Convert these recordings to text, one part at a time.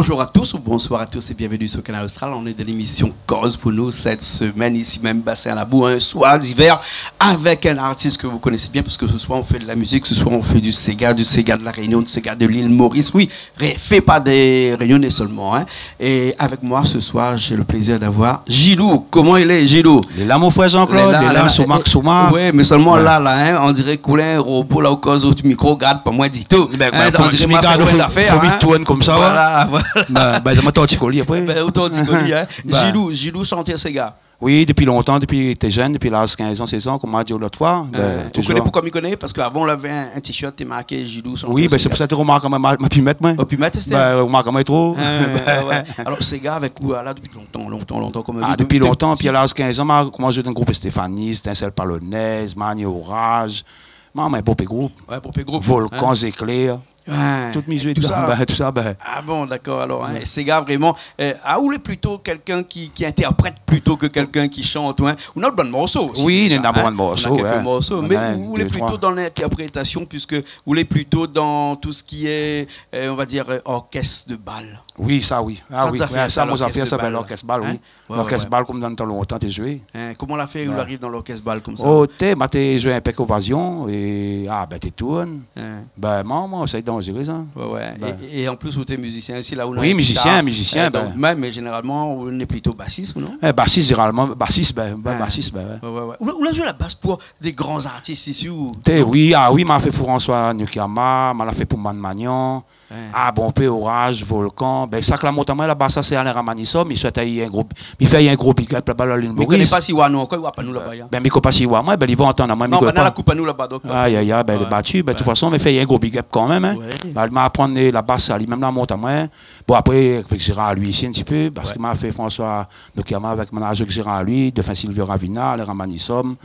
Bonjour à tous ou bonsoir à tous et bienvenue sur Canal Austral. On est de l'émission Cause pour nous cette semaine ici même bassin à la boue, un soir d'hiver avec un artiste que vous connaissez bien parce que ce soir on fait de la musique, ce soir on fait du Sega de la Réunion, du Sega de l'île Maurice. Oui, fait pas des Réunionnais seulement. Hein. Et avec moi ce soir j'ai le plaisir d'avoir Gilou. Comment il est Gilou? Il est là mon frère Jean-Claude, il est là Souma. Oui, mais seulement là, hein, on dirait qu'on a un robot là au cause du micro, regarde pas moi du tout. On dirait ma faut vite tourner comme ça. Voilà. Ben, je m'attends à après. Ben, autant dire hein. Gilou chantait Sega. Oui, depuis longtemps, depuis que tu es jeune, depuis l'âge de 15 ans, 16 ans, comme on a dit l'autre fois. Tu connais pourquoi il connaît? Parce qu'avant, on avait un t-shirt qui marqué Gilou chantait. Oui, ben, c'est pour ça que tu remarques ma pimette, moi. Pimette, c'était? Ben, remarque trop. Ouais. Alors, Sega avec où là depuis longtemps, comme depuis longtemps, puis à l'âge de 15 ans, on a joué dans le groupe Stéphanie, Étincelle Polonaise, Mani Orage. Maman, un beau groupe. Ouais, beau groupe. Volcans éclairs. Ouais. Toutes mes jouets, tout ça. Ah bon, d'accord. Alors, hein, Sega vraiment. Ou est plutôt quelqu'un qui interprète plutôt que quelqu'un qui chante. Hein. On a de bons morceaux. Aussi, oui, il y a de bons morceaux. On a quelques morceaux. Mais vous êtes plutôt dans l'interprétation, puisque vous êtes plutôt dans tout ce qui est, on va dire, orchestre de bal. Oui, ça, oui. Ah, oui. Ça, moi, ça s'appelle l'orchestre bal, oui. L'orchestre bal, comme dans le temps longtemps, tu as joué. Comment on l'a fait? Où arrive dans l'orchestre bal comme ça? Oh, tu as joué un peu Ovasion et tu tournes. Ben, moi, ça a été dangereux, ça. Ouais. Et en plus, vous êtes musicien aussi, là où on oui, musicien. Mais généralement, on est plutôt bassiste, ou non? Bassiste, généralement. Bassiste, Où a joué la basse pour des grands artistes ici? Oui, m'a fait François Nukama, m'a fait pour Man Magnon. Bon, peu Orage, Volcan. Ben, ça que la montagne, là-bas, ça c'est Alain Ramanissom. Il souhaite un gros, il fait un gros big up là-bas, là, l'île Maurice. Mais il ne connaît pas si ou non, quoi, il ne pas nous là-bas. Ben, il ne pas si ou moi, ben, il va entendre. Non, ben, la coupe à nous là-bas, donc. Ben, il est battu. Ben, de toute façon, il fait un gros big up quand même. Ben, il m'a appris la basse, lui-même la montagne. Bon, après, avec Gérard lui ici un petit peu, parce qu'il m'a fait François Nukama avec mon âge avec Gérard lui, de fin Sylvie Ravina, Alain Ramanissom.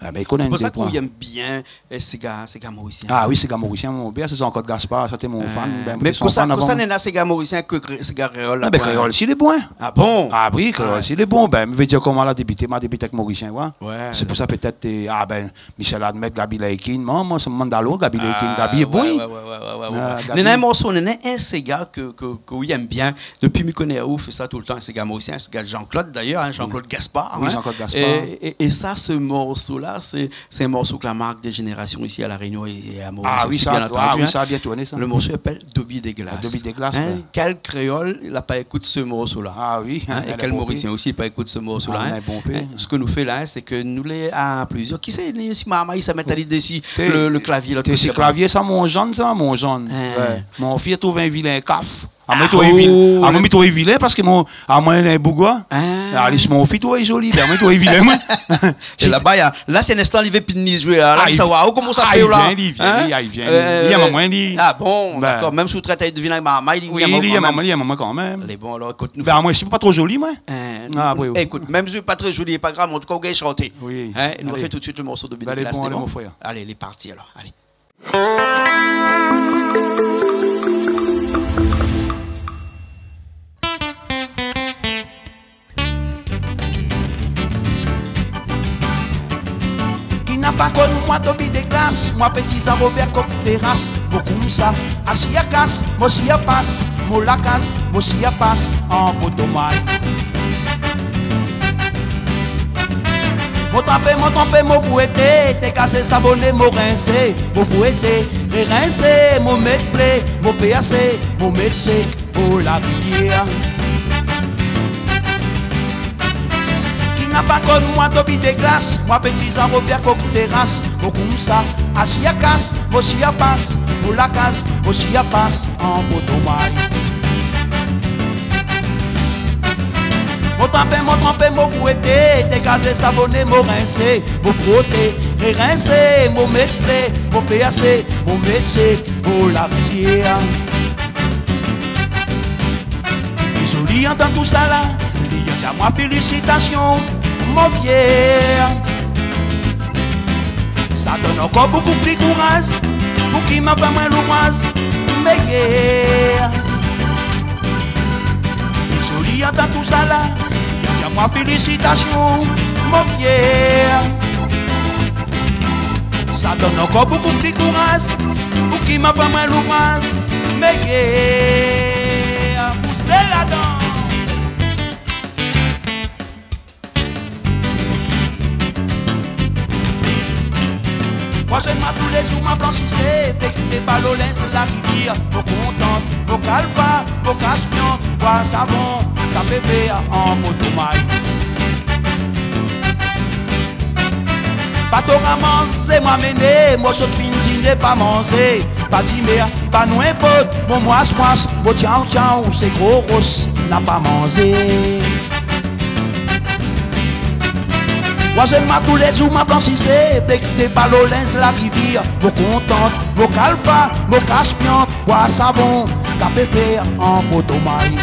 Ben, il connaît un peu. C'est pour ça qu'on aime bien ces gars mauriciens. Ah oui, ces gars mauriciens, mon bien, c'est encore Gaspard, c'était mon fan. Mais ça n'est pas ces gars mauriciens que ces gars créoles. Ah ben créole, s'il est bon. Ah bon? Ah oui, créole, s'il est bon. Ben, je veux dire comment elle a débuté, avec mauricien, ouais. C'est pour ça peut-être, Michel Admet, Gabi Laikin, moi, c'est Mandalo, Gabi Laikin, Gabi est bon. Il y a un morceau, il y a un Sega que oui aime bien. Depuis que je connais où fait ça tout le temps, c'est gars mauricien, c'est gars Jean-Claude d'ailleurs, Jean-Claude Gaspard. Oui, Jean-Claude Gaspard. Et ça, ce morceau-là, c'est un morceau que la marque des générations ici à La Réunion et à Maurice. Ah oui, ça a bien tourné ça. Le morceau s'appelle Dobby des glaces. Dobby des glaces. Quel créole il n'a pas écouté ce morceau-là? Ah oui. Et quel mauricien aussi n'a pas écouté ce morceau-là? Ce que nous fait là, c'est que nous les à plusieurs. Qui c'est si maman il s'est mis à l'idée ici le clavier là. C'est clavier ça mon jaune. Mon fils trouve un vilain caf. À moi, tu es vilain parce que moi, un bougois. Allez, mon fils, tu es joli. Ben, moi, tu es vilain. Et là-bas, là, c'est un instant, il veut pinner jouer. Là, il savoir comment ça fait là. Il vient. Il y a maman, il. Ah bon, d'accord. Même sous traité de vilain, maman, il y a maman quand même. Allez, bon, alors, écoute, nous. Ben, moi, je suis pas trop joli, moi. Écoute, même si je suis pas très joli, pas grave, en tout cas, on va chanter. Oui. Nous fait tout de suite le morceau de Billy Glass. Allez, il est parti alors. Allez. Pas connu moi Dobby des glaces, moi petit Robert Coq terrasse, beaucoup ça, assis à casse, moi si à passe, moi la case, moi si à passe, en potomaille. Mon trempé, mon fouetté, t'es cassé, savonné, mon rincé, mon fouetté, rincé, mon mec blé, mon PAC, mon mec sec, pour la rivière. Pas comme moi Dobby des glaces, moi petit Robert Coq terrasse, beaucoup ça, assis à casse, moi si à passe, pour la case, moi si à passe, en potomaille. Mon trempé, mon fouetté, t'es casé, savonné, mon rincé, mon frotté, rincé, mon métlé, mon PAC, mon métier, pour la rivière. Tu es joli en dans tout ça là, dis à moi félicitations. Mon fier, ça donne encore beaucoup plus courage pour qui m'a fait moins l'ouvrage, mais hier, joli en tout ça là, il y a moi félicitations, mon fier, ça donne encore beaucoup plus courage pour qui m'a fait moins l'ouvrage, mais hier, pousser là-dedans. Moi tous les jours m'a blanchissé, péquité par l'olin, c'est la rivière. Vos contentes, vos calvas, vos caspions, bois savon, tapé fait en motomaille. Pas ton raman, c'est moi mené, moi je fin dîner, pas manger, pas dîner, pas nous importe, mon mois, mon tiens, c'est gros rosse, n'a pas mangé. Moi seulement tous les jours m'a blanchissé, péquité par l'olin, c'est la rivière. Vos contentes, vos calvas, vos caspions, bois savon, tapé fait en motomaille.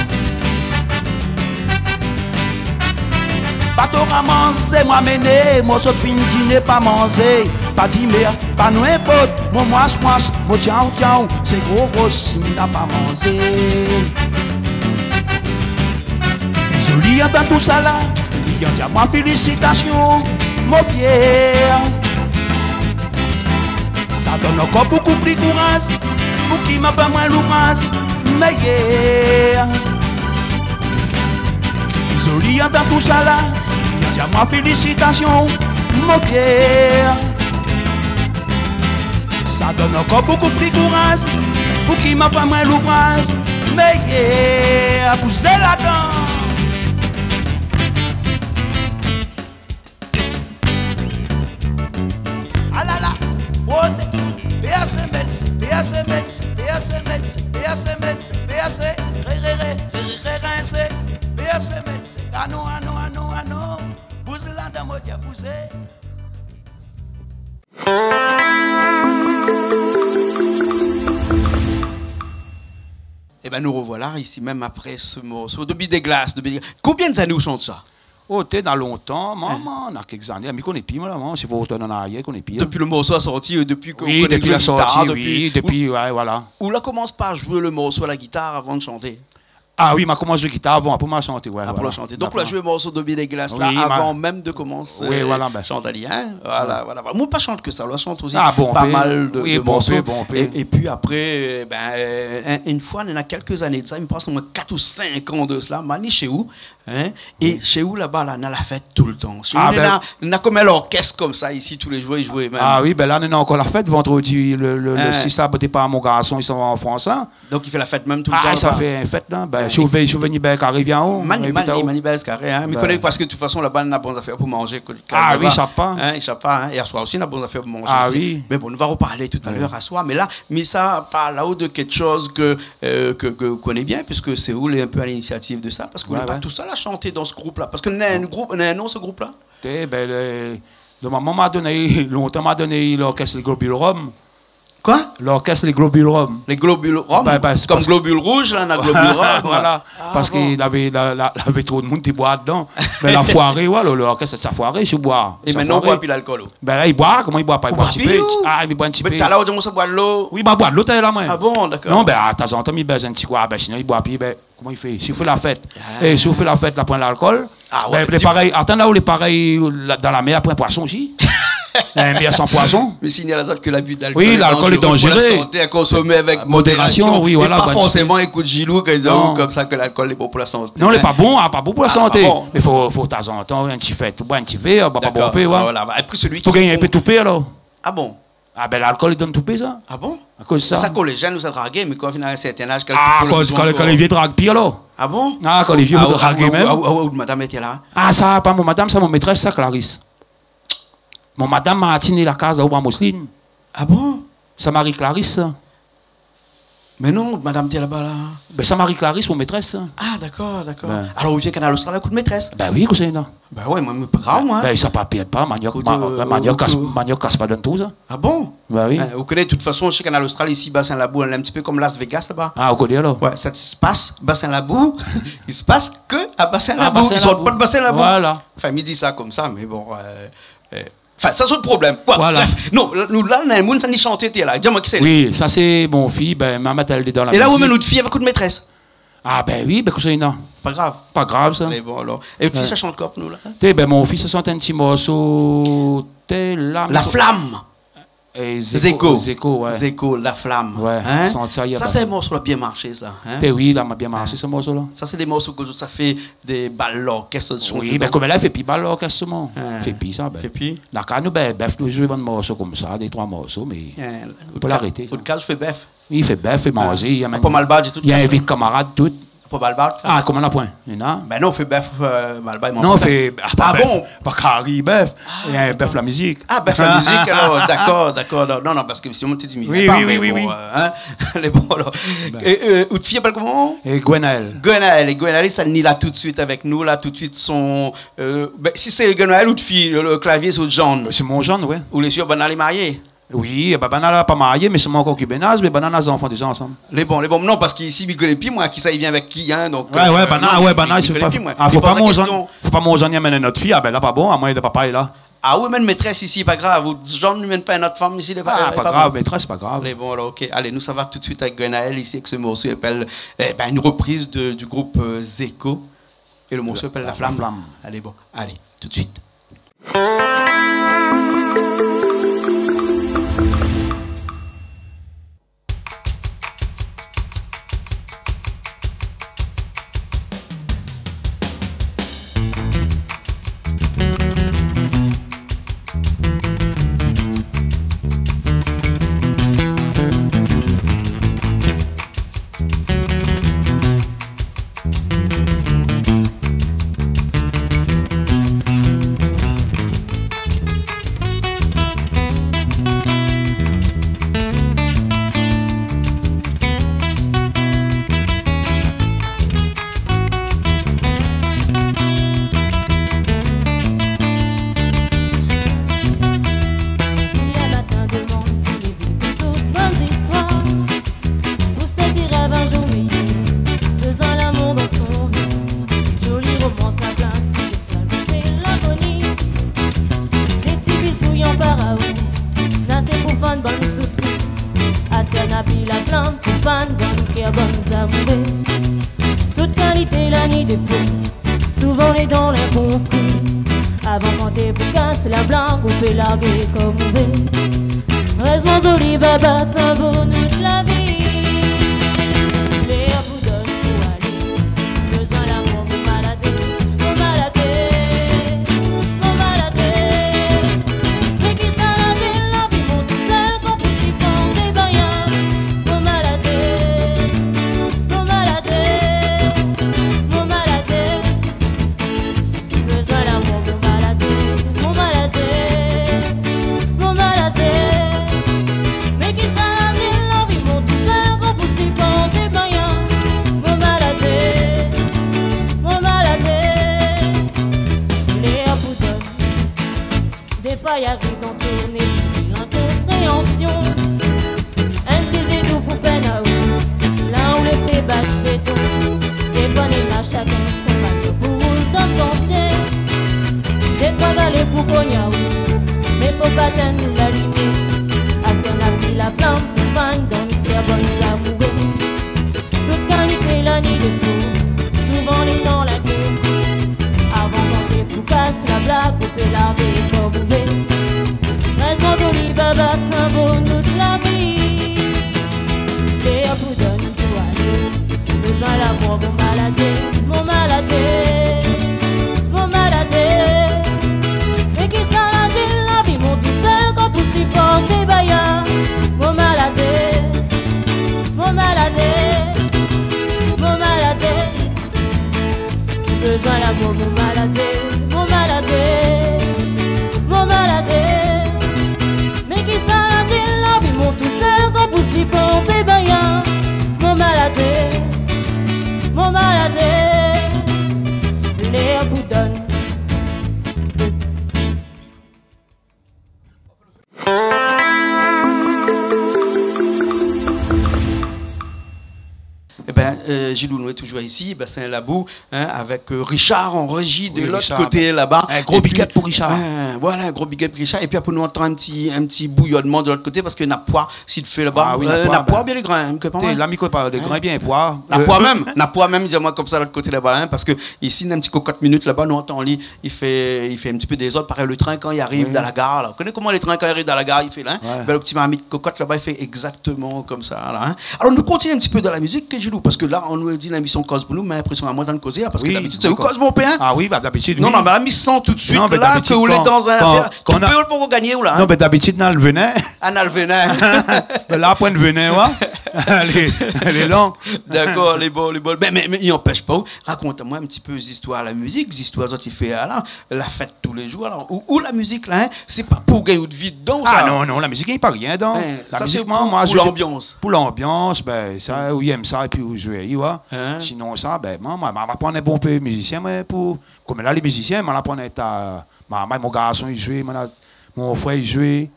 Pas ton raman, c'est moi mené, moi je fin dîner, pas manger, pas dîner, pas nous importe, mon mois, mon tiens, c'est gros rosse, n'a pas mangé. Joli dans tout ça là. Il y a moi félicitations, mon fier. Ça donne encore beaucoup plus de courage pour qui m'a fait moins l'ouvrage, meilleur. Joli dans tout ça là. Il y a moi félicitations, mon fier. Ça donne encore beaucoup plus de courage pour qui m'a fait moins l'ouvrage, meilleur. Vous êtes là-dedans. Eh ben nous revoilà ici même après ce morceau de Bi des glaces. Combien d'années vous chante ça? Oh, t'es dans longtemps, maman, on a quelques années. Mais qu'on est pire, maman, c'est pour retourner en arrière qu'on est pire. Depuis le morceau a sorti, depuis qu'on oui, connaît depuis la sortie, guitare, oui, depuis, ouais, voilà. Ou là commence par jouer le morceau à la guitare avant de chanter. Ah oui, m'a commencé à guitare avant, pour m'a chanter, ouais. Après voilà. chanter. Donc on a joué le morceau de Bi des glaces là, oui, avant même de commencer oui, voilà, chanter. Hein? Voilà, voilà. Moi pas chante que ça, on chante aussi bon, pas mal de, oui, de morceaux. Bon, et puis après, une fois, il y a quelques années de ça, il me passe au moins 4 ou 5 ans de cela, mani chez où, hein? Et chez où là-bas, là, on a la fête tout le temps. Chez on a comme un orchestre comme ça ici, tous les jours, ils jouaient même. Ah oui, ben là, on a encore la fête vendredi, le 6 là, t'es pas mon garçon, ils sont en France. Hein? Donc il fait la fête même tout le temps. Ah, ça fait une fête là. Ben, je suis venu ben, qui arrive en haut. Mani carré, hein. Mais connais parce que de toute façon là-bas, on a bonnes affaires pour manger. Ah oui, ça pas. Hein, ça pas. Hein. Et à soir aussi, on a bonnes affaires pour manger. Ah aussi. oui. Mais bon, on va reparler tout à l'heure à soir. Mais là, ça parle là-haut de quelque chose que vous connaissez bien, puisque Séoul est un peu à l'initiative de ça, parce que vous n'êtes pas tout seul à chanter dans ce groupe-là. Parce qu'on a un nom, ce groupe-là. Ben, maman m'a donné, longtemps m'a donné l'orchestre Les Globules Rome. Quoi? L'orchestre Les Globules Rome. Les Globules Rome? Comme Globules Rouges, là, on a Globules Rome. Voilà. Parce qu'il avait trop de monde qui boit dedans. Mais la foirée, voilà, l'orchestre, ça foiré, je bois. Et maintenant, on boit plus l'alcool. Ben là, il boit, comment il boit pas? Il boit un petit peu. Ah, il boit un petit peu. Mais t'as là, on se boit de l'eau? Oui, il boit de l'eau, t'es là, moi. Ah bon, d'accord. Non, ben, à temps en temps, il boit un petit quoi, ben, sinon, il boit plus, ben, comment il fait? S'il fait la fête. Et s'il fait la fête, là, prend l'alcool. Ah ouais. Ben, pareil, attends là où les pareils dans la mer, après un poisson aussi. Un bière sans poison. Mais signale que l'abus d'alcool est dangereux. Pour la santé à consommer avec modération. Oui, voilà. Et pas forcément écoute Gilou comme ça que l'alcool est bon pour la santé. Non, il n'est pas bon, pour la santé. Bon. Mais il faut de temps en temps un petit fait, un petit verre, pas bon peu. Voilà. Après celui qui. Pour gagner un peu toupé alors. Ah bon? Ah ben l'alcool il donne toupé ça. Ah bon? À cause de ça. Ça quand les jeunes nous a dragué, mais quand on a un certain âge. Ah, quand les vieux draguent pire alors. Ah bon? Ah, quand les vieux draguent même. Où madame était là? Ah, ça, pas mon madame, ça mon maîtresse, ça, Clarisse. Mon madame m'a attiné la case à Mousseline. Ah bon? Ça Marie Clarisse. Mais non, madame était là-bas là. Ben ça Marie Clarisse, mon maîtresse. Ah d'accord. Ben. Alors vous vient Canal Austral à coup de maîtresse? Ben oui, c'est là. Ben ouais, moi pas grave moi. Ben ça pas manioc casse pas dans tout ça. Ah bon? Ben oui. Vous connaissez de toute façon chez Canal Austral ici bassin Labou, on est un petit peu comme Las Vegas là-bas. Ah, vous connaissez alors? Ouais, ça se passe bassin Labou, il se passe que à bassin Labou, ils sortent pas de bassin Labou. Voilà. Enfin, il dit ça comme ça mais bon enfin, ça c'est le problème. Ouais, voilà. Bref, non, nous là, on a un monde qui chanté, t'es là. Dis-moi qui c'est. Oui, ça c'est mon fille, ben maman elle est dans la Et là, où met notre fille avec une maîtresse? Ah ben oui, ben que c'est non. Pas grave. Pas grave ça. Mais bon alors. Et votre fille, ça chante quoi pour nous là? Ben mon fils, ça chante un petit morceau. La flamme. Zeko. Zeko, ouais. Zeko, La Flamme. Ouais. Hein? Ça, c'est un morceau qui a bien marché, ça. Hein? Oui, là, m'a bien marché, ce morceau-là. Ça, c'est des morceaux que ça fait des balles l'orchestre de son. Oui, mais comme elle a fait pis balle l'orchestre, fait pis ça. Fait pis. La canne, bœuf, nous jouons un morceau comme ça, des 3 morceaux, mais. On peut l'arrêter. Pour le cas, je fais bœuf. Il fait bœuf, il fait manger. Il y a pas mal badge et tout. Il y a un vite camarade, tout. Pas Malbard. Ah, comment on a point? Ben non, on fait bœuf Malbard. Non, on fait. Ah bon? Pas carré, bœuf. Il y a un bœuf la musique. Ah, bœuf la musique, alors, d'accord. Non, parce que si on t'es dit, oui. Les bons, alors. Ou tu fille appelle comment? Et Gwenaël, ça nie là tout de suite avec nous, là tout de suite son. Si c'est Gwenaël ou de fille, le clavier, c'est John. C'est mon John, ouais. Ou les yeux, ben, est marié. Oui, Banana n'a pas marié, mais c'est mon concubinage, mais Banana a des enfants déjà ensemble. Les bons, non, parce qu'ici, il ne connaît plus, moi, qui ça, il vient avec qui, hein, donc. Banana, je sais pas. Faut pas mon John y amener notre fille, ah ben là, pas bon, à moins de papa est là. Ah oui, mais une maîtresse ici, pas grave. John ne mène pas notre femme ici, pas grave, maîtresse, pas grave. Les bons, alors, ok. Allez, nous, ça va tout de suite avec Gwenaël ici, avec ce morceau, il appelle une reprise du groupe Zeko. Et le morceau s'appelle La Flamme. Allez, bon, allez, tout de suite. Toute qualité, la ni défaut, souvent les dents l'incompris. Avant quand t'es pour casser la blague, on fait larguer comme mauvais. Reste-moi joli, baba, t'as bonheur de la vie. Les vous donne pour aller, besoin d'amour pour malader, pour malader, pour malader. Mais qui s'arrête la vie, mon tout seul, quand tu t'y prends des baillards, pour malader, pour malader, pour malader. Besoin d'amour pour malader, pour malader, pour malader. Mais qui s'arrête la vie, mon tout seul, quand tu t'y prends des baillards, pour malader, pour malader. Les aboutonnes, des pailles arrivent dans ton nez, l'incompréhension. Un petit tout pour peine à où, là où les prix battent béton. Des bonnes et là chacun son bateau pour rouler dans son sentier. Des trois balais pour cognac, mais faut pas tenir la lumière. Assez on a pris la flamme pour fan dans le cœur bonne amoureux. Toute qualité la nuit de fou, souvent les dans la queue. Avant quand t'es pour casse la blague, on peut laver comme vous voulez. Reste en joli baba, c'est un beau nous de la vie. Et à vous donne tout aller, besoin d'amour, mon maladé, mon maladé, mon maladé. Mais qui s'arrête la vie, mon tout seul, quand vous t'y portez baillards, mon maladé. Gilou, nous est toujours ici, Bassin Labou, hein, avec Richard en régie de l'autre Richard, côté là-bas. Un gros big up pour Richard. Voilà, un gros big up Richard. Et puis après, nous entendons un petit bouillonnement de l'autre côté parce que Napois, s'il fait là-bas, Ah oui, Napois, bien les grains. L'ami qui parle de grains bien pois. Napois même, dis-moi comme ça de l'autre côté là-bas, hein, parce que ici, un petit cocotte minutes là-bas, nous entendons, il fait un petit peu des autres. Pareil, le train quand il arrive dans la gare, là. Vous connaissez comment les trains quand ils arrivent dans la gare, il fait là, hein? Le petit mamie de cocotte là-bas, il fait exactement comme ça, là, hein. Alors, nous continuons un petit peu dans la musique, Gilou, parce que là, on nous dit l'émission Cause pour nous, mais l'impression à moi d'en causer, là, parce que d'habitude, c'est au Cause, mon père. Ah oui, bah d'habitude. Non, mais la mission tout de suite, non, là, que vous êtes dans un affaire, tu peux pour gagner, ou là. Non, mais d'habitude, dans le venin. Dans le venin. Là, après le venin, ouais. Les longs. D'accord, les beaux. Mais il n'empêche pas. Raconte-moi un petit peu les histoires de la musique, les histoires que tu fais là, la fête tous les jours. Alors, où la musique, là, hein, c'est pas pour gagner ou de vie dedans, ça. Ah non, la musique, il n'y a pas rien dedans. La musique, moi, pour l'ambiance. Pour l'ambiance, ben, ça, où il aime ça, et puis où je vais, ouais. Sinon, ça, ben, moi, je vais prendre un bon peu musicien, mais pour. Comme là, les musiciens, je vais prendre mon garçon, il joue, mon frère, il joue.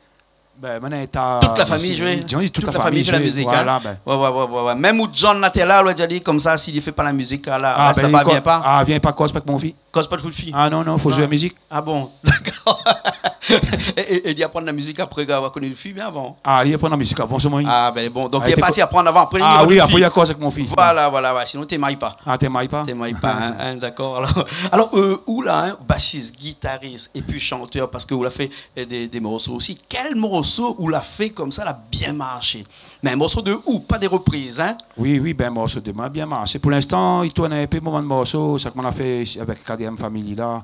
Ben, toute la famille jouait. Toute la famille fait la musique. Voilà, hein? Ouais. Même où John Natella, il a dit comme ça, s'il ne fait pas la musique, là, ça ne vient pas. Ah, vient pas cause pas que mon fils. Cause pas de coup de fille. Ah non, il faut jouer la musique. Ah bon, d'accord. Et il apprend la musique après avoir connu le fille bien avant. Ah, il apprend la musique avant, c'est moi. Ah, ben bon, donc il est parti apprendre avant. Après, ah oui, après il y a cause avec mon fils. Voilà, sinon tu n'aimes pas. Ah, tu n'aimes pas. Tu n'aimes pas, hein, d'accord. Alors, où là, hein, bassiste, guitariste et puis chanteur, parce que vous l'avez fait des morceaux aussi. Quel morceau vous l'a fait comme ça, l'a bien marché? Mais un morceau de où? Pas des reprises, hein? Oui, ben un morceau de moi bien marché. Pour l'instant, il tourne un peu moment de morceau, ça qu'on a fait avec KDM Family là.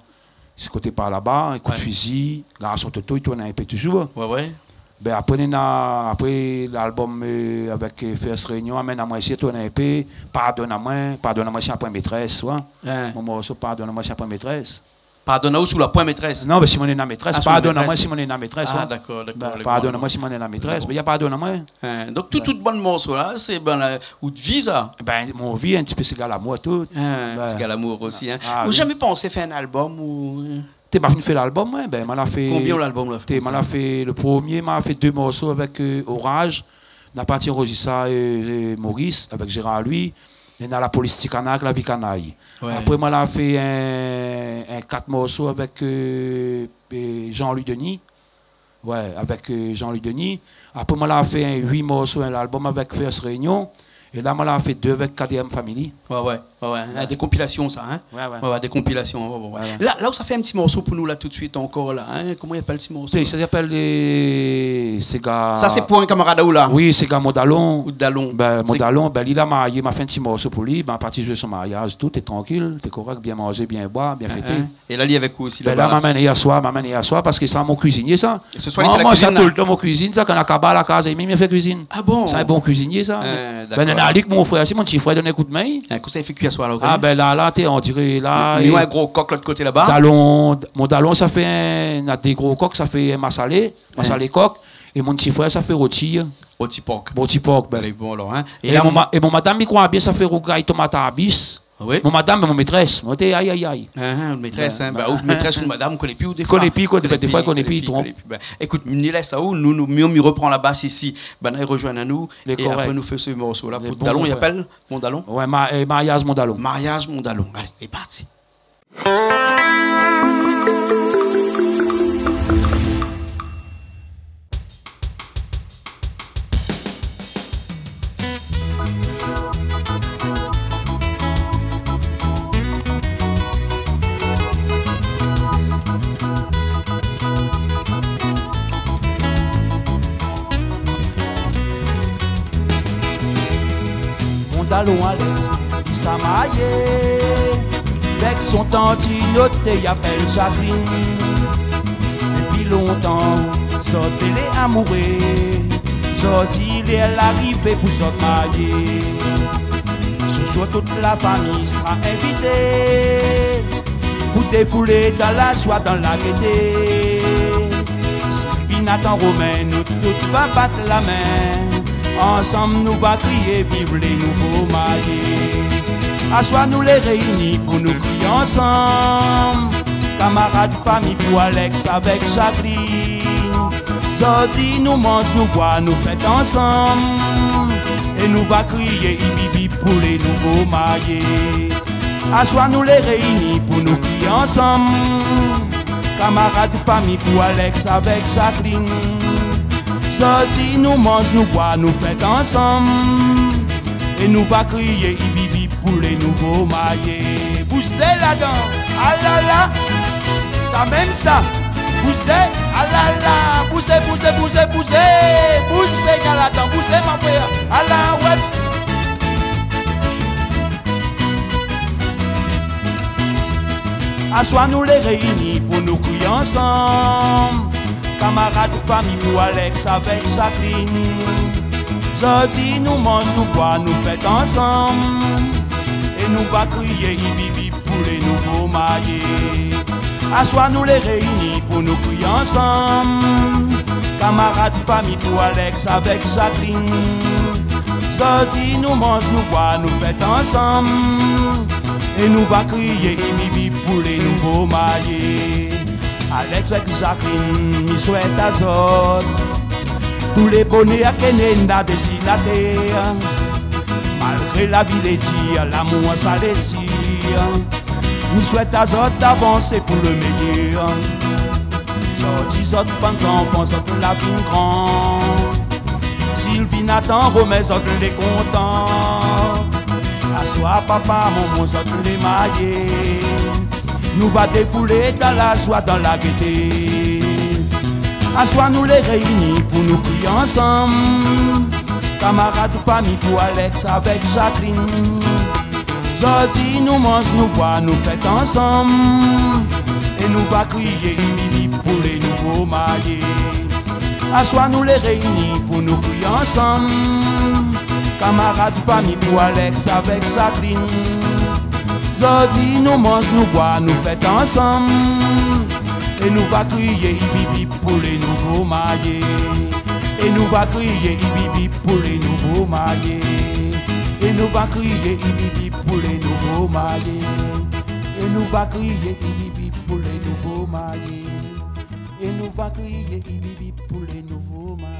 C'est côté par là-bas, un coup de fusil, garçon Toto, il tourne un peu toujours. Ouais. Ben après l'album avec First Réunion, amène à moi ici, tourne un peu, pardonne-moi si après maîtresse, ouais. Mon morceau, pardonne-moi si après maîtresse. Pardonne-moi sous la point maîtresse. Non, mais si mon est la maîtresse, pardonne-moi si mon est la maîtresse. Ah, d'accord. Pardonne-moi si mon est la maîtresse, mais il y a pardonne-moi. Donc, tout bon morceau là, c'est ben, ou de vie ça. Ben, mon vie, un petit peu, c'est gars l'amour, tout. C'est gars l'amour aussi. Hein. Vous jamais pensé faire un album ou. T'es pas venu faire l'album, ouais? Ben, m'a fait. Combien l'album là? M'a fait le premier, m'a fait 2 morceaux avec Orage. On a parti enregistrer Maurice, avec Gérard lui. Et dans la police Canac, la vie canaille. Après, moi, j'ai fait un 4 morceaux avec Jean-Louis Denis. Ouais, avec Jean-Louis Denis. Après, moi, j'ai fait un 8 morceaux, un album avec First Réunion. Et là, moi, j'ai fait 2 avec KDM Family. Ouais. Des compilations, ça, hein? Ouais, des compilations. Là où ça fait un petit morceau pour nous, là, tout de suite, encore, là, hein? Comment il appelle ce morceau? Ça s'appelle les... Ça, c'est pour un camarade où, là? Oui, c'est gars Modalon. Modalon. Ben, il a marié, m'a fait un petit morceau pour lui. Ben, à partir de son mariage, tout est tranquille, t'es correct, bien manger, bien boire, bien fêter. Et là, il y avait quoi aussi? Ben, là, m'amène hier soir, parce que c'est mon cuisinier, ça. Ce soir, il fait la cuisine, moi, tout le temps, mon cuisine, ça, quand on a cabal à la case, il m'a fait cuisine. Ah bon? C'est un bon cuisinier, ça. Ben, on a dit que mon frère, c'est mon petit frère, donne un coup de main. Comment ça, il fait cuire soir, là? Ah, ben, là, on dirait là. Il y a un gros coq l'autre côté là-bas. Mon Dallon, ça fait des gros coqs, ça fait un massalé coq. Et mon petit frère, ça fait rôti. Rôti porc. Rôti porc, ben. Bon, alors, hein. Et mon madame, il croit bien, ça fait rougaille tomate à bis. Oui. Mon madame et mon maîtresse. Moi, aïe. Maîtresse, hein. Maîtresse ou madame, on connaît plus ou des fois. Des fois, on connaît plus, il trompe. Écoute, nous laisse ça où, nous reprend la basse ici. Ben, il rejoint à nous. Et après, nous fait ce morceau là. Pour Dallon, il appelle mon Dallon. Ouais, mariage mon Dallon. Mariage mon Dallon. Allez, c'est parti. Dallon Alex, il s'est marié avec son tantinoté, il appelle Jacqueline. Depuis longtemps, son télé amoureux, aujourd'hui il est arrivé pour se marier. Ce jour toute la famille sera invitée pour défouler dans la joie, dans la gaieté. Sylvie, Nathan, Romain, nous toutes va battre la main. Ensemble nous va crier, vive les nouveaux mariés. À soi nous les réunis pour nous crier ensemble. Camarades, famille pour Alex avec Jacqueline. Zodi nous mange, nous boit, nous fête ensemble. Et nous va crier ibibi pour les nouveaux mariés. À soi nous les réunis pour nous crier ensemble. Camarades de famille pour Alex avec Jacqueline. Sorti nous mange, nous bois, nous fête ensemble. Et nous va crier ibibi pour les nouveaux mariés. Bousez là-dedans, ah là là, ça même ça. Bousez, ah là là, bousez, bousez, bousez, bousez. Bousez là-dedans, bousez ma frère, ah là ouais. À soi nous les réunis pour nous crier ensemble. Camarades de famille pour Alex avec Jacqueline. Jodi nous mange, nous bois, nous fête ensemble. Et nous va crier ibibi pour les nouveaux mariés. À soi nous les réunis pour nous crier ensemble. Camarades de famille pour Alex avec Jacqueline. Jodi nous mange, nous bois, nous fête ensemble. Et nous va crier ibibi pour les nouveaux mariés. Alex avec Jacqueline, mi souhaite à Zod. Tous les bonnets à Kenenda dessinatés. Malgré la vie des tirs, l'amour ça désire. Mi souhaite à Zod d'avancer pour le meilleur. Jodi Zod, bonnes enfants, Zod la vie grande. Sylvie, Nathan, Romé, Zod les contents. Assois papa, maman, Zod les maillés. Nous va défouler dans la joie, dans la gaieté. Assois nous les réunis pour nous crier ensemble. Camarades de famille pour Alex avec Jacqueline. Jodi nous mange, nous bois, nous fête ensemble. Et nous va crier ibibi pour les nouveaux mariés. Assois nous les réunis pour nous crier ensemble. Camarades de famille pour Alex avec Jacqueline. Jodi nous mange, nous bois, nous fête ensemble. Et nous va crier ibibi pour les nouveaux mariés. Et nous va crier ibibi pour les nouveaux mariés. Et nous va crier ibibi pour les nouveaux mariés. Et nous va crier ibibi pour les nouveaux mariés. Et nous va crier ibibi pour les nouveaux mariés.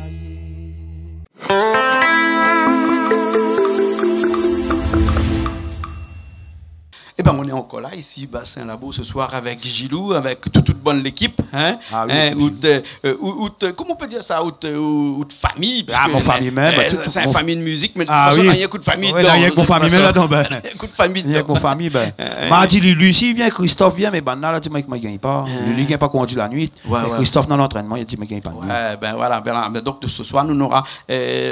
Eh ben, on est encore là, ici, Bassin Labo, ce soir, avec Gilou, avec toute bonne l'équipe. Hein? Ah, oui, Comment on peut dire ça? Famille. Ah, mon famille même. C'est une famille de musique, mais de toute façon, il y a un coup de famille dedans. Il y a mon famille même là-dedans. Un coup de famille dedans. Il y a mon famille. M'a dit, Lucie vient, Christophe vient, mais là, tu m'as dit, je ne gagne pas. Lui, il ne pas conduit la nuit. Christophe, dans l'entraînement, il dit, je ne gagne pas. Ouais, ben voilà. Donc, ce soir, nous aurons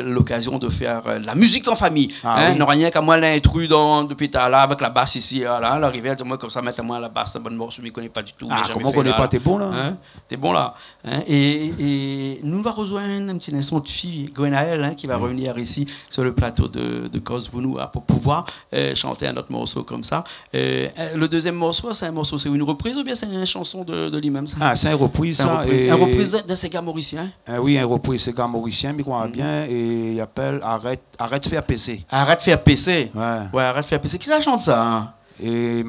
l'occasion de faire la musique en famille. Nous n'aurons rien qu'à moi l'intrus depuis là, avec la basse ici. Là, l'arrivée, elle dit moi comme ça, mettez-moi la basse, bonne morceau, je ne connais pas du tout. Ah, comment on ne connaît pas, t'es bon là? Hein? T'es bon là. Hein? Et nous va rejoindre un petit instant de fille, Gwenaël, qui va revenir ici sur le plateau de Cause pour nous, pour pouvoir chanter un autre morceau comme ça. Le deuxième morceau, c'est une reprise ou bien c'est une chanson de lui-même ça? Ah, c'est une reprise, ça. Une reprise de ces gars mauriciens? Oui, une reprise de ces gars mauriciens, mais qu'on bien, et il appelle Arrête de faire PC. Arrête de faire PC? Ouais, Arrête de faire PC. Qui ça chante ça? Hein? Et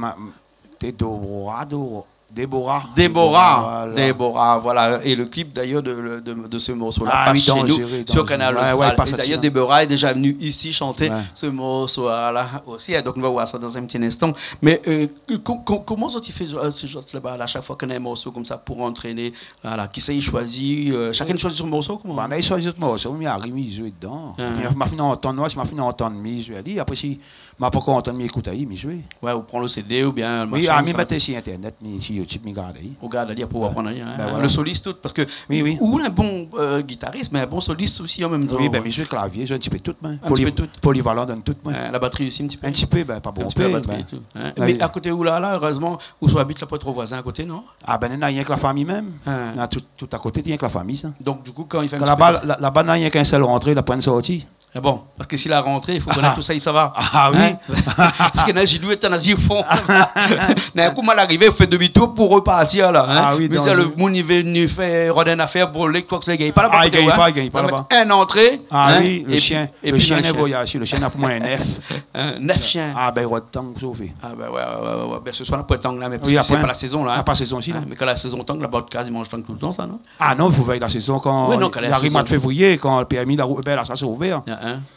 Déborah, voilà. Et le clip d'ailleurs de ce morceau-là passe chez nous sur Canal Austral. D'ailleurs, Déborah est déjà venue ici chanter ce morceau-là aussi. Donc, on va voir ça dans un petit instant. Mais comment tu fais ces gens là-bas à chaque fois qu'on a un morceau comme ça pour entraîner? Voilà. Qui s'est choisi? Chacun choisit son morceau? Comment? On a choisi son morceau, mais il arrive, il joue dedans. Je m'ai fini d'entendre, je après si je n'ai pas encore entendu m'écouter, mais je vais. Ouais, ou prendre le CD ou bien. Oui, mais mettez sur Internet, sur YouTube, mais regardez. Regarde, pour apprendre. Le soliste, tout. Parce que. Oui. Ou un bon guitariste, mais un bon soliste aussi en même temps. Oui, mais je joue clavier, je joue un petit peu tout. Polyvalent dans tout. La batterie aussi, un petit peu. Un petit peu, pas bon. Mais à côté où là, heureusement, où soit habite là, pas trop voisin à côté, non? Ah, ben, il n'y a rien que la famille même. Tout à côté, il n'y a que la famille, ça. Donc, du coup, quand il fait là-bas, il n'y a qu'un seul rentré, il n'a pas une sortie. Ah bon, parce que s'il a rentré, il faut connaître tout ça, ça va. Ah oui. Parce que Gilou est un asile fond. D'un coup, mal arrivé, il fait demi-tour. aussitôt pour repartir là. Hein. Ah oui, mais le monde est venu faire une affaire pour les quoi que ça gagne pas là-bas. Ah, il gagne pas là-bas. Un entrée. Ah hein, oui, le chien est voyagé. Le chien a pour moi un neuf. Neuf chiens. Ah ben, Rottang, sauvé. Ah ben ouais. Ben, ce soir, la pointe là, mais oui, c'est pas la saison là. Pas la saison aussi. Hein, mais quand la saison tangue, là-bas, quasiment je tangue tout le temps, ça, non? Ah non, il faut veiller la saison quand. Oui, non, quand il arrive au mois de février, quand le PMI, là, ça c'est ouvert.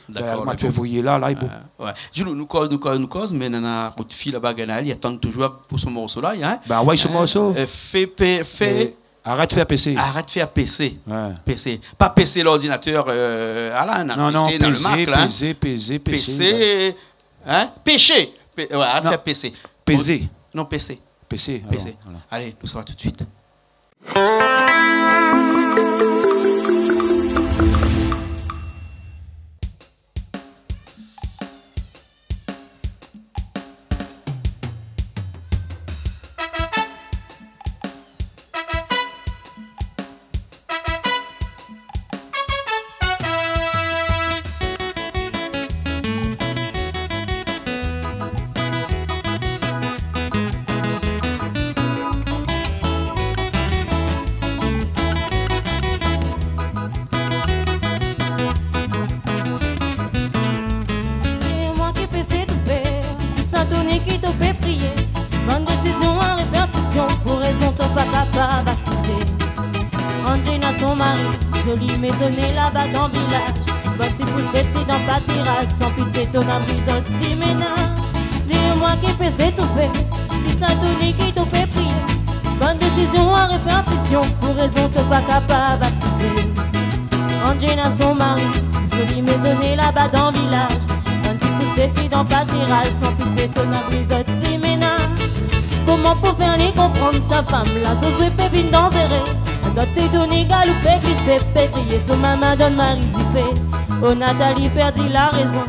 D'accord. Le mois de février, là, il est beau. Ouais. Jules, nous cause, mais il y a une fille là-bas, il attend toujours pour ce morceau-là. Hein? Ben ouais, ce morceau. Arrête de faire PC. Arrête de faire PC. Ouais. PC. Pas PC l'ordinateur Alain. Non, PC dans le Mac, là. PC. Hein? Péché. Ouais, arrête de faire PC. PC. Non, PC. PC. PC. Voilà. Allez, nous ça va tout de suite. Jolie maisonnée là-bas dans le village. Bâti poussette dans pâtirage. Sans pitié ton abri d'un petit ménage. Dis-moi qui peut s'étouffer. Qui s'attendait qui te fait prier. Bonne décision en répartition. Pour raison t'es pas capable d'assister. Angela son mari. Jolie maisonnée là-bas dans le village. Bâti poussette dans pâtirage. Sans pitié ton abri d'un petit ménage. Comment pour faire les comprendre sa femme là. So souhaite pépine dans ses rêves. C'est tout négal ou fait glisser, fait crier son maman donne mari dit fait. Oh Nathalie perdit la raison.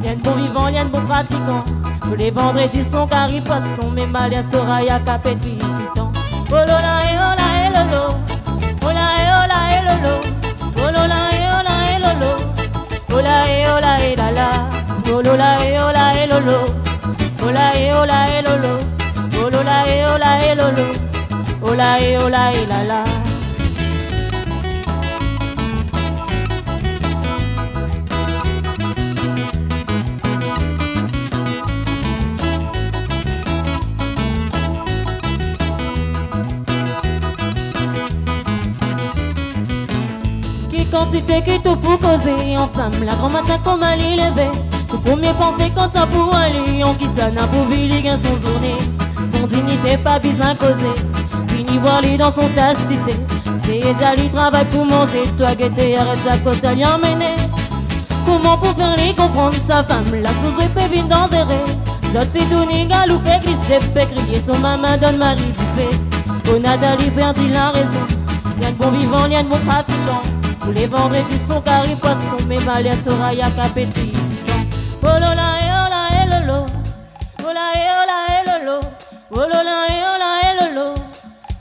Y'a de bon vivant, y'a de bon pratiquant. Tous les vendredis sont carré poisson. Mais mal y'a Soraya capétri piton. Oh lola et oh la et lolo. Oh la et oh la et lolo. Oh lola et oh la et lolo. Oh la et oh la et la la. Oh lola et oh la et lolo. Oh la et oh la et lolo. Oh lola et oh la et lolo. Oh la et oh la et la la. Quantité qui tout pour causer en femme, la grand matin comme elle est levée. Son premier pensée quand ça pour un lion qui s'en a pour viligue son journée. Son dignité pas bien causée, fini voir lui dans son tacité. C'est Edali travaille pour monter, toi guetter, arrête sa côte à lui emmener. Comment pour faire lui comprendre sa femme, la sous peut venir dans ses rêves. Zoti tout négal ou peut glisser, peut crier son maman donne mari du fait. Oh Nathalie perdit la raison, y'a de bon vivant, y'a de bon pratiquant. Tous les vendredis sont carré poisson, mais Malia Soraya capétri. Oh lola et oh la et lolo. Oh la et oh la et lolo. Oh lola et oh la et lolo.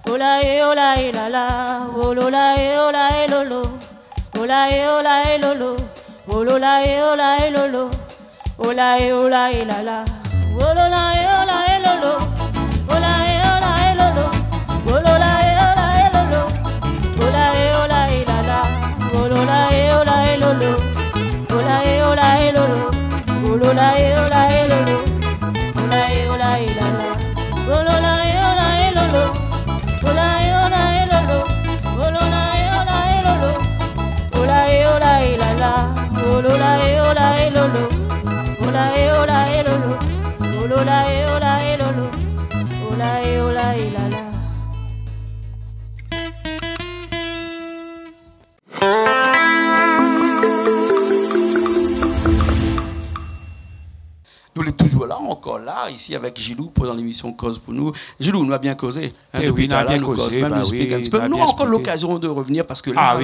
Oh la et oh la et la la. Oh lola et oh la et lolo. Oh la et oh la et lolo. Oh lola et oh la et lolo. Oh la et oh la et la la. Oh lola et oh la et lolo. Oh la et oh la et lolo. Oh lola et oh la et lolo. Oh la et oh la et la la. Oh lola e ola e lolo. Ola e ola e lolo. Olola e ola e lolo. Ola e ola e la la. Olola e ola e lolo. Ola e ola e lolo. Olola e ola e lolo. Ola e ola e la la. Olola e ola e lolo. Ola e ola e lolo. Olola e ola e lolo. Ola e ola e la la. Nous sommes toujours là, encore là, ici avec Gilou, pour dans l'émission Cause pour nous. Gilou, nous a bien causé. Hein, oui, nous a bien causé. Bah oui, un petit peu. Nous avons encore l'occasion de revenir parce que là,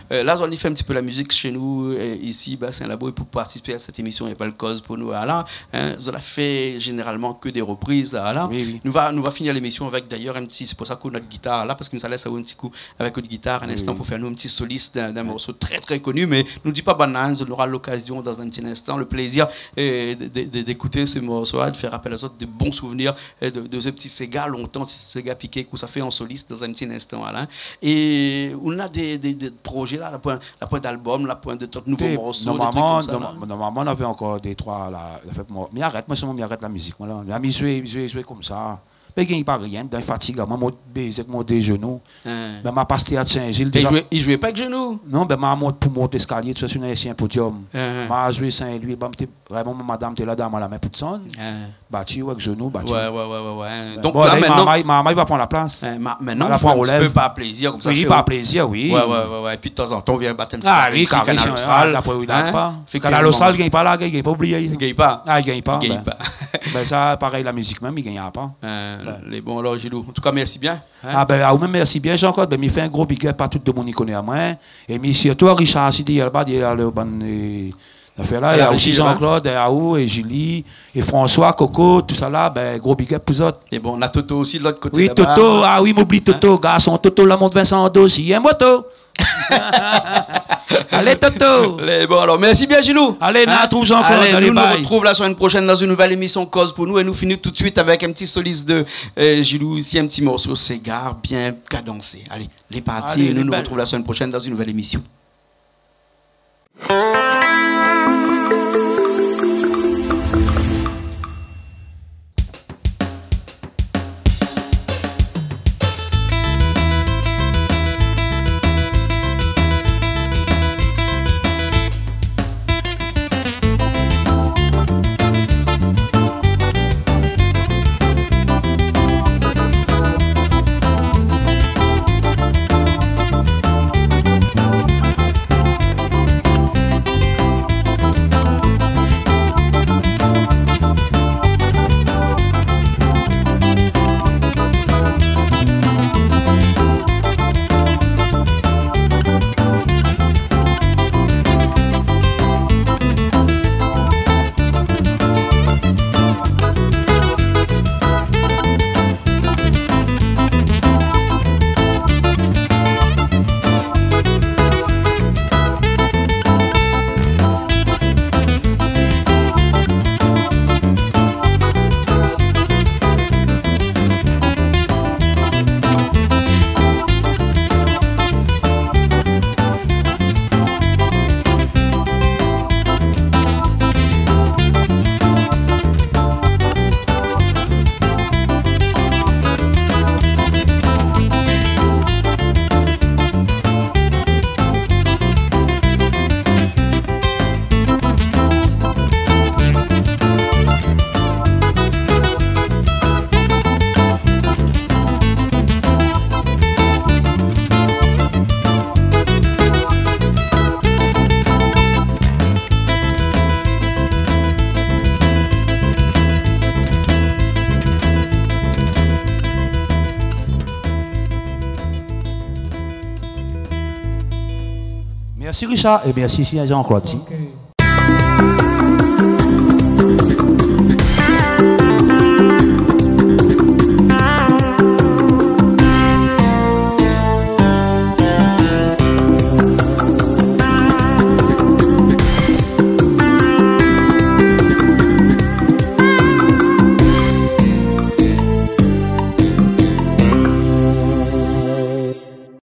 là, on y fait un petit peu la musique chez nous, ici, Bassin-Labo, et pour participer à cette émission, il n'y a pas le Cause pour nous. Là, hein, on a fait généralement que des reprises. Là. Oui. Nous va finir l'émission avec d'ailleurs un petit, c'est pour ça qu'on a notre guitare là, parce que nous allons laisser un petit coup avec une guitare un instant pour faire nous un petit soliste d'un morceau très très connu, mais nous dit pas banane, on aura l'occasion dans un petit instant, le plaisir d'écouter ce morceau, de faire rappelle aux autres de bons souvenirs de ce petit Sega, longtemps, ce Sega piqué que ça fait en soliste dans un petit instant, Alain. Et on a des projets là, la point d'album, la point de nouveaux morceaux. Normalement, on avait encore des trois là. Mais arrête, moi seulement arrête la musique. Voilà. La musique, jouer comme ça. Mais il n'y a pas rien, dans fatigue, moi je baiser avec mon des genoux. Ben ma pasté à Saint-Gilles. Il jouait pas avec genoux. Non, ben ma monte pour monter l'escalier, tu sais sur un podium. Ma joué Saint-Louis, vraiment madame t'es là dans la main pour son. Battu avec genoux, battu. Ouais. Donc là maintenant maman va prendre la place. Maintenant on peut pas plaisir comme ça. Oui, pas plaisir, oui. Ouais. Et puis de temps en temps on vient battre un ah oui, Canal Austral, après il n'a pas. Canal Austral gagne pas là, gagne pas oublié. Gagne pas. Ah, il gagne pas. Ben ça pareil la musique même, il gagne pas. Les bons alors Gilou. En tout cas merci bien. Ah ben ou même merci bien Jean-Claude, ben il fait un gros big up à tout le monde qui connaît à moi et surtout Richard Sidi il y a le bon affaire là, il y a aussi Jean-Claude, Aou et Julie et François, Coco, tout ça là, ben gros big up pour eux autres. Et bon, on a Toto aussi de l'autre côté. Oui, Toto, ah oui, m'oublie Toto, garçon, Toto la monte Vincent aussi, un moto. Allez Toto. Bon alors merci bien Gilou. Allez, trouve Jean-Claude. Allez, nous retrouvons la semaine prochaine dans une nouvelle émission Cause pour nous et nous finissons tout de suite avec un petit soliste de Gilou ici, un petit morceau Cigare bien cadencé. Allez, les parties et nous retrouvons la semaine prochaine dans une nouvelle émission. Merci Richard et merci Jean-Claude.